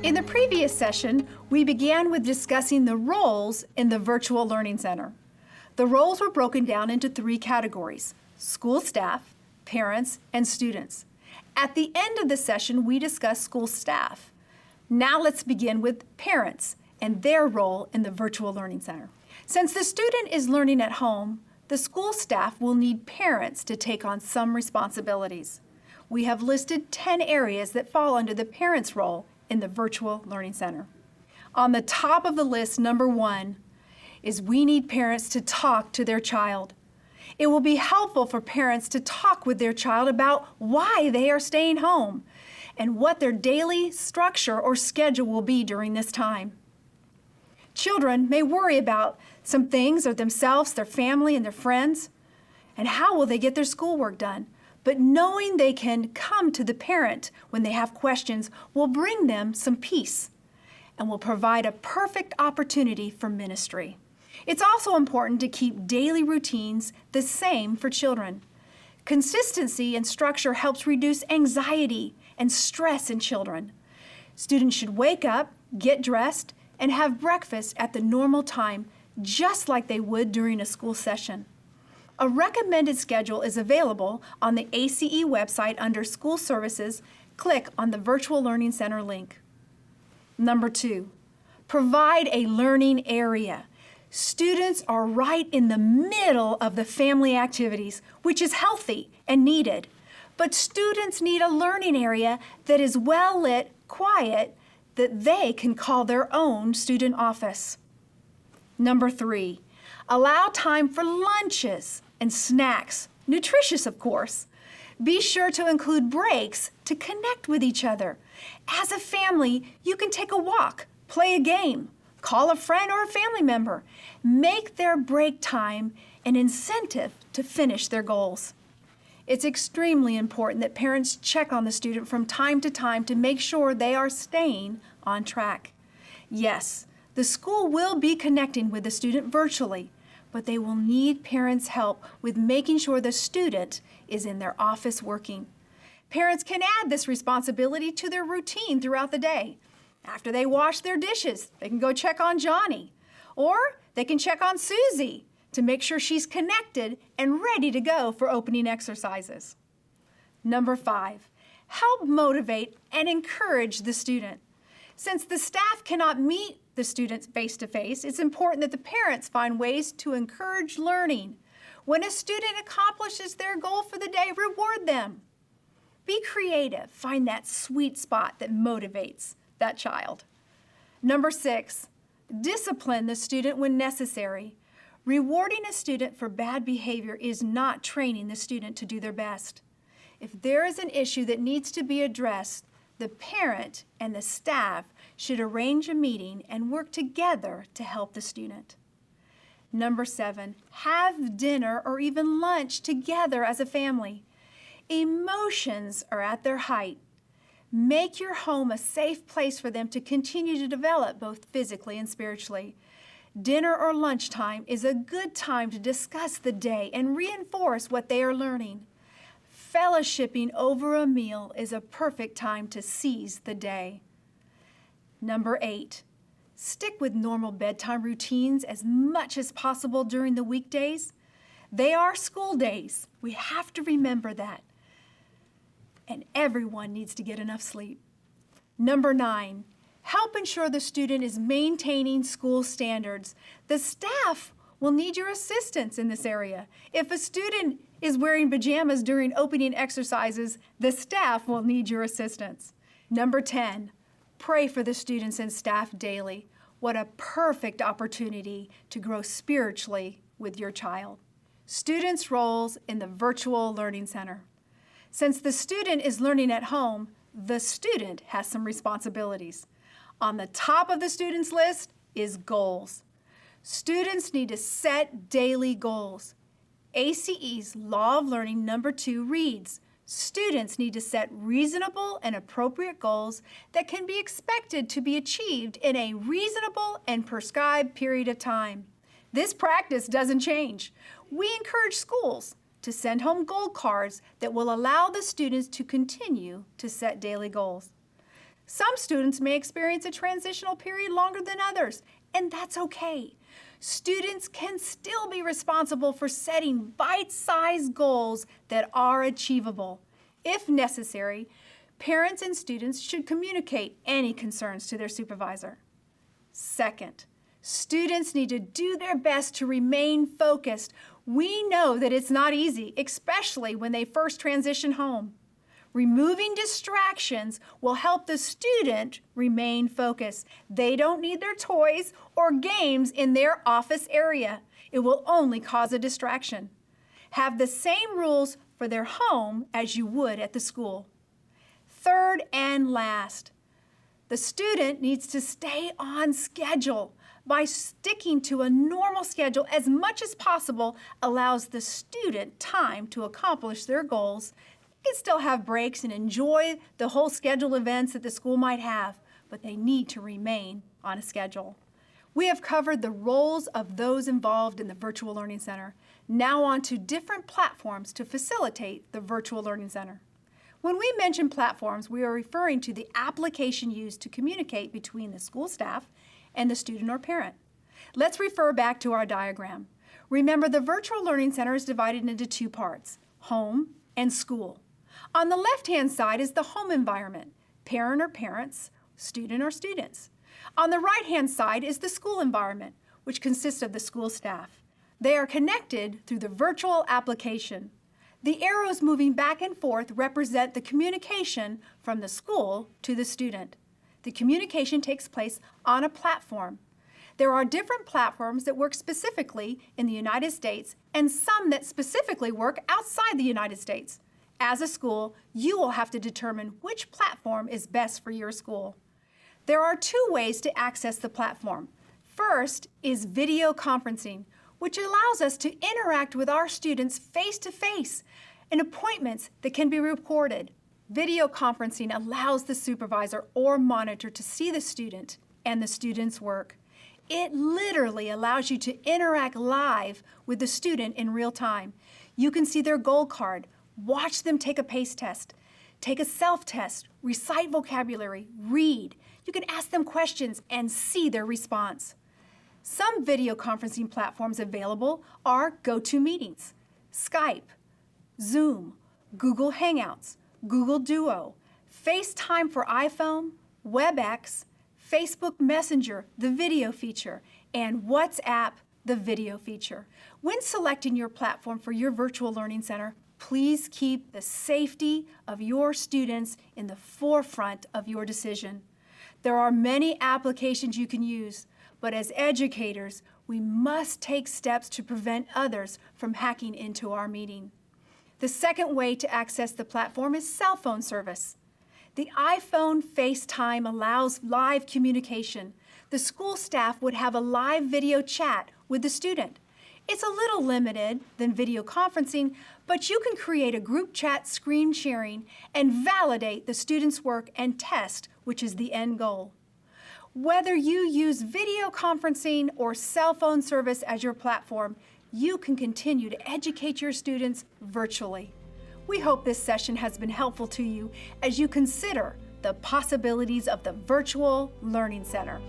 In the previous session, we began with discussing the roles in the Virtual Learning Center. The roles were broken down into 3 categories: school staff, parents, and students. At the end of the session, we discussed school staff. Now let's begin with parents and their role in the Virtual Learning Center. Since the student is learning at home, the school staff will need parents to take on some responsibilities. We have listed 10 areas that fall under the parents' role in the Virtual Learning Center. On the top of the list, number 1, is we need parents to talk to their child. It will be helpful for parents to talk with their child about why they are staying home and what their daily structure or schedule will be during this time. Children may worry about some things of themselves, their family, and their friends, and how will they get their schoolwork done. But knowing they can come to the parent when they have questions will bring them some peace and will provide a perfect opportunity for ministry. It's also important to keep daily routines the same for children. Consistency and structure helps reduce anxiety and stress in children. Students should wake up, get dressed, and have breakfast at the normal time, just like they would during a school session. A recommended schedule is available on the A.C.E. website under School Services. Click on the Virtual Learning Center link. Number 2, provide a learning area. Students are right in the middle of the family activities, which is healthy and needed. But students need a learning area that is well lit, quiet, that they can call their own student office. Number 3, allow time for lunches and snacks, nutritious of course. Be sure to include breaks to connect with each other. As a family, you can take a walk, play a game, call a friend or a family member. Make their break time an incentive to finish their goals. It's extremely important that parents check on the student from time to time to make sure they are staying on track. Yes, the school will be connecting with the student virtually, but they will need parents' help with making sure the student is in their office working. Parents can add this responsibility to their routine throughout the day. After they wash their dishes, they can go check on Johnny, or they can check on Susie to make sure she's connected and ready to go for opening exercises. Number 5, help motivate and encourage the student. Since the staff cannot meet the students face-to-face, it's important that the parents find ways to encourage learning. When a student accomplishes their goal for the day, reward them. Be creative. Find that sweet spot that motivates that child. Number 6, discipline the student when necessary. Rewarding a student for bad behavior is not training the student to do their best. If there is an issue that needs to be addressed, the parent and the staff should arrange a meeting and work together to help the student. Number 7, have dinner or even lunch together as a family. Emotions are at their height. Make your home a safe place for them to continue to develop both physically and spiritually. Dinner or lunchtime is a good time to discuss the day and reinforce what they are learning. Fellowshipping over a meal is a perfect time to seize the day. Number 8, stick with normal bedtime routines as much as possible during the weekdays. They are school days. We have to remember that. And everyone needs to get enough sleep. Number 9, help ensure the student is maintaining school standards. The staff will need your assistance in this area. If a student is wearing pajamas during opening exercises, the staff will need your assistance. Number 10, pray for the students and staff daily. What a perfect opportunity to grow spiritually with your child. Students' roles in the Virtual Learning Center. Since the student is learning at home, the student has some responsibilities. On the top of the student's list is goals. Students need to set daily goals. A.C.E.'s Law of Learning number 2 reads, students need to set reasonable and appropriate goals that can be expected to be achieved in a reasonable and prescribed period of time. This practice doesn't change. We encourage schools to send home goal cards that will allow the students to continue to set daily goals. Some students may experience a transitional period longer than others, and that's okay. Students can still be responsible for setting bite-sized goals that are achievable. If necessary, parents and students should communicate any concerns to their supervisor. Second, students need to do their best to remain focused. We know that it's not easy, especially when they first transition home. Removing distractions will help the student remain focused. They don't need their toys or games in their office area. It will only cause a distraction. Have the same rules for their home as you would at the school. Third and last, the student needs to stay on schedule. By sticking to a normal schedule as much as possible allows the student time to accomplish their goals. They can still have breaks and enjoy the whole scheduled events that the school might have, but they need to remain on a schedule. We have covered the roles of those involved in the Virtual Learning Center. Now on to different platforms to facilitate the Virtual Learning Center. When we mention platforms, we are referring to the application used to communicate between the school staff and the student or parent. Let's refer back to our diagram. Remember, the Virtual Learning Center is divided into two parts, home and school. On the left-hand side is the home environment, parent or parents, student or students. On the right-hand side is the school environment, which consists of the school staff. They are connected through the virtual application. The arrows moving back and forth represent the communication from the school to the student. The communication takes place on a platform. There are different platforms that work specifically in the United States and some that specifically work outside the United States. As a school, you will have to determine which platform is best for your school. There are two ways to access the platform. First is video conferencing, which allows us to interact with our students face-to-face in appointments that can be recorded. Video conferencing allows the supervisor or monitor to see the student and the student's work. It literally allows you to interact live with the student in real time. You can see their goal card, watch them take a PACE test, take a self-test, recite vocabulary, read. You can ask them questions and see their response. Some video conferencing platforms available are GoToMeetings, Skype, Zoom, Google Hangouts, Google Duo, FaceTime for iPhone, WebEx, Facebook Messenger, the video feature, and WhatsApp, the video feature. When selecting your platform for your Virtual Learning Center, please keep the safety of your students in the forefront of your decision. There are many applications you can use, but as educators, we must take steps to prevent others from hacking into our meeting. The second way to access the platform is cell phone service. The iPhone FaceTime allows live communication. The school staff would have a live video chat with the student. It's a little limited than video conferencing, but you can create a group chat screen sharing and validate the student's work and test, which is the end goal. Whether you use video conferencing or cell phone service as your platform, you can continue to educate your students virtually. We hope this session has been helpful to you as you consider the possibilities of the Virtual Learning Center.